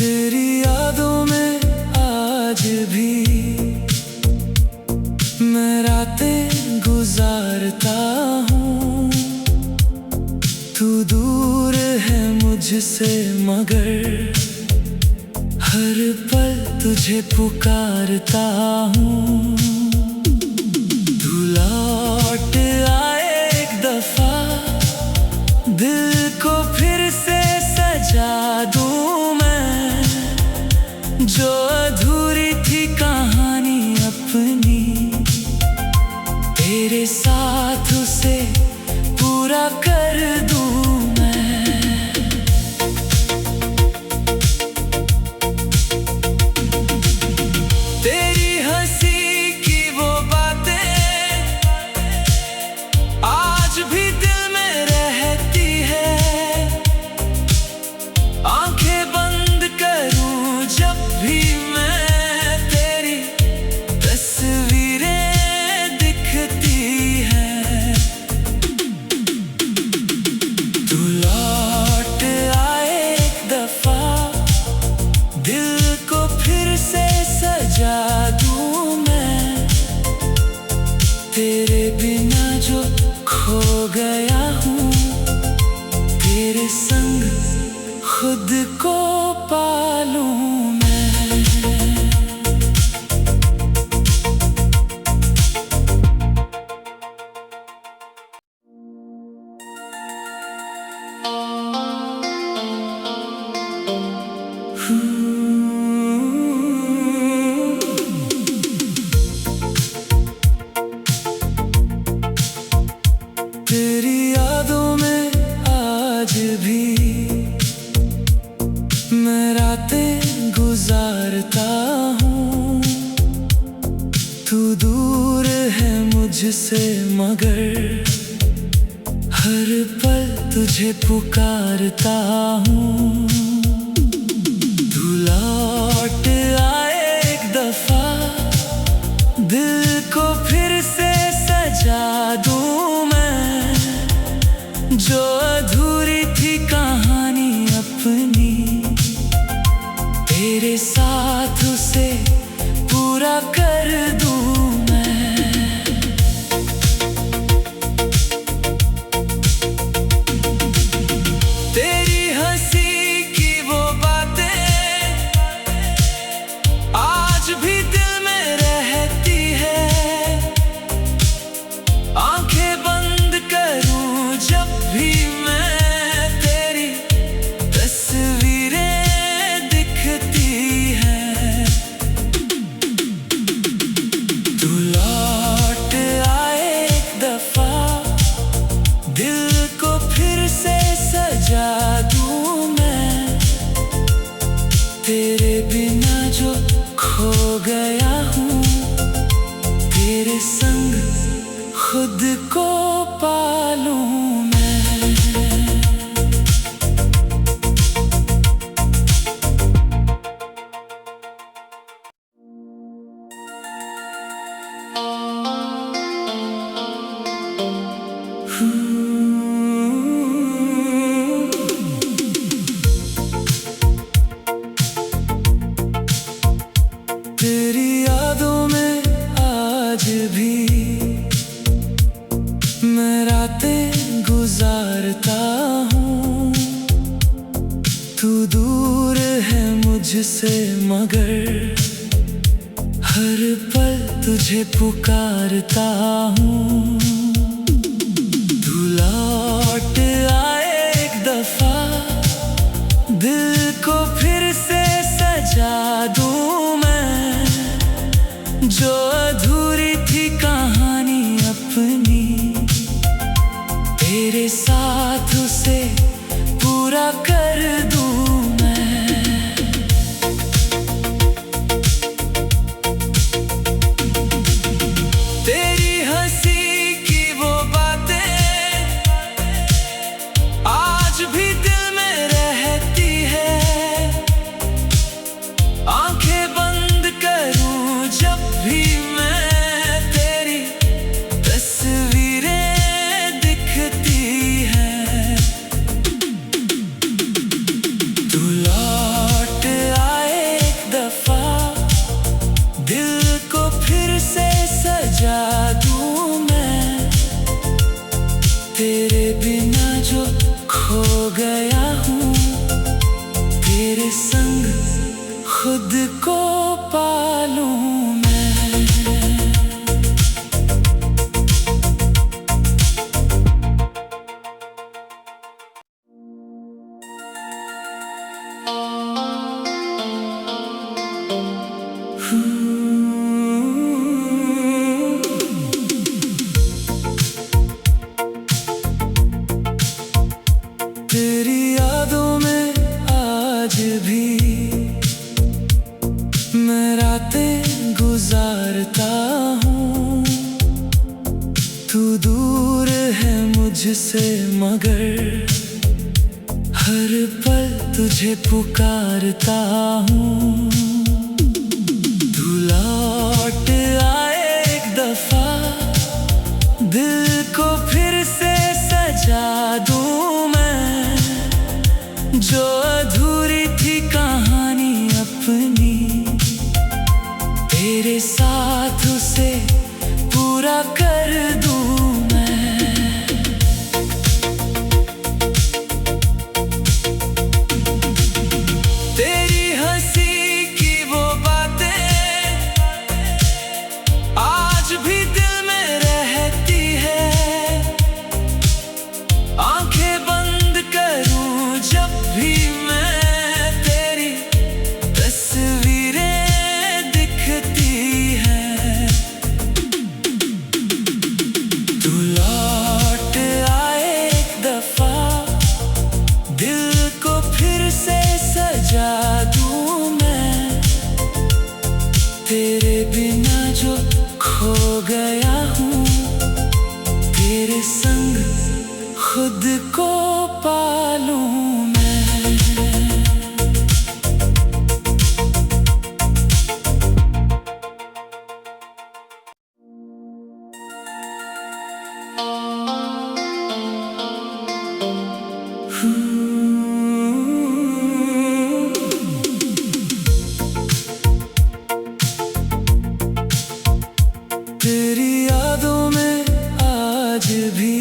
तेरी यादों में आज भी मैं रातें गुजारता हूँ। तू दूर है मुझसे मगर हर पल तुझे पुकारता हूँ। तू लौट आए एक दफा, दिल को फिर से सजा दूँ मैं, जो अधूरी थी कहानी अपनी, तेरे साथ उसे पूरा कर दूँ मैं। तेरी हंसी की वो बातें आज भी दिल में रहती है। आंखें बंद करूं जब भी मैं, तेरी तस्वीरें दिखती हैं। तू लौट आए एक दफा, दिल को फिर से सजा दूं मैं, तेरे बिना जो खो गया हूँ, तेरे संग खुद को पालूं मैं। तेरी यादों में आज भी मैं रातें गुजारता हूँ। तू दूर है मुझसे मगर हर पल तुझे पुकारता हूँ। तू लौट आए एक दफा, दिल को फिर से सजा दूँ मैं, जो अधूरी थी कहानी अपनी, तेरे साथ उसे पूरा कर दूँ मैं। तेरी हंसी की वो बातें आज भी दिल में रहती है। आंखें बंद करूं जब भी मैं, तेरी तस्वीरें दिखती हैं। तू लौट आए एक दफा, दिल को फिर से सजा दूं मैं, तेरे बिना जो खो गया हूँ, तेरे संग खुद को पालूं मैं। तेरी यादों में आज भी मैं रातें गुजारता हूँ। तू दूर है मुझसे मगर हर पल तुझे पुकारता हूँ। तू लौट आए एक दफा, दिल को फिर से सजा दूँ मैं, जो अधूरी थी कहानी अपनी, तेरे साथ उसे पूरा कर दूँ मैं। तेरी हंसी की वो बातें आज भी दिल में रहती है। संग खुद को पालूं मैं। तेरी यादों में आज भी मैं रातें गुजारता हूँ। तू दूर है मुझसे मगर हर पल तुझे पुकारता हूँ। तू लौट आए एक दफा, दिल को फिर से सजा दूँ मैं। जो अधूरी थी कहानी अपनी, तेरे साथ उसे पूरा कर दूँ मैं। तेरी हंसी की वो बातें आज भी दिल में रहती है। आंखें बंद करूं जब भी मैं, तेरी तस्वीरें दिखती हैं। तू लौट आए एक दफा, दिल को फिर से सजा दूं मैं। तेरे बिना जो खो गया हूँ, तेरे संग खुद को पालूं मैं। तेरी यादों में आज भी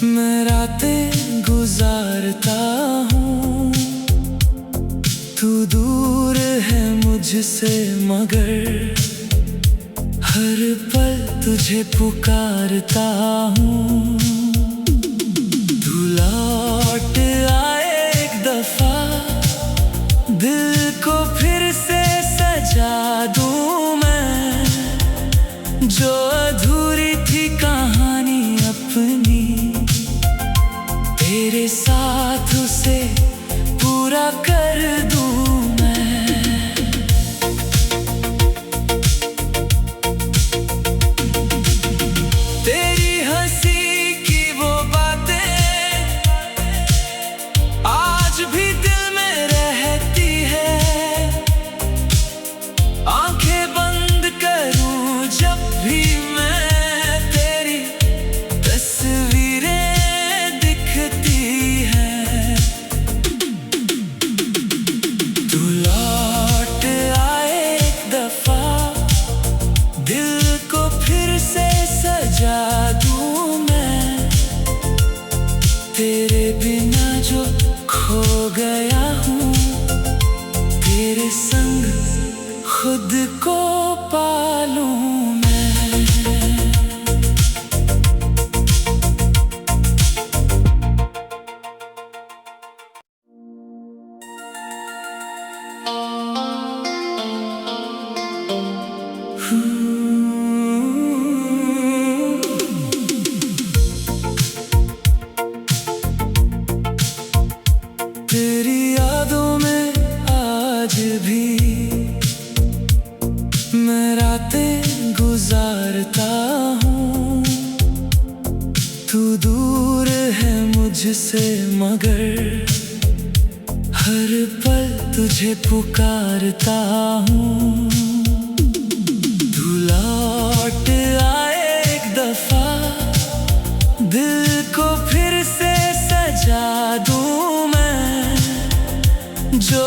मैं रातें गुजारता हूँ। तू दूर है मुझसे मगर हर पल तुझे पुकारता हूँ। तू लौट आए एक दफा, दिल को फिर से सजा दूँ मैं। जो अधूरी थी कहानी अपनी, तेरे साथ उसे पूरा कर दूँ मैं। तेरी हंसी की वो बातें आज भी दिल में रहती है। आंखें बंद करूं जब भी मैं, तेरी तस्वीरें दिखती हैं। तू लौट आए एक दफा, दिल को फिर से सजा दूं मैं। तेरे बिना जो खो गया हूँ, तेरे संग खुद को पालूं मैं। तेरी यादों में आज भी मैं रातें गुजारता हूँ। तू दूर है मुझसे मगर हर पल तुझे पुकारता हूँ। तू लौट आए एक दफा, दिल को फिर से सजा दूँ मैं। जो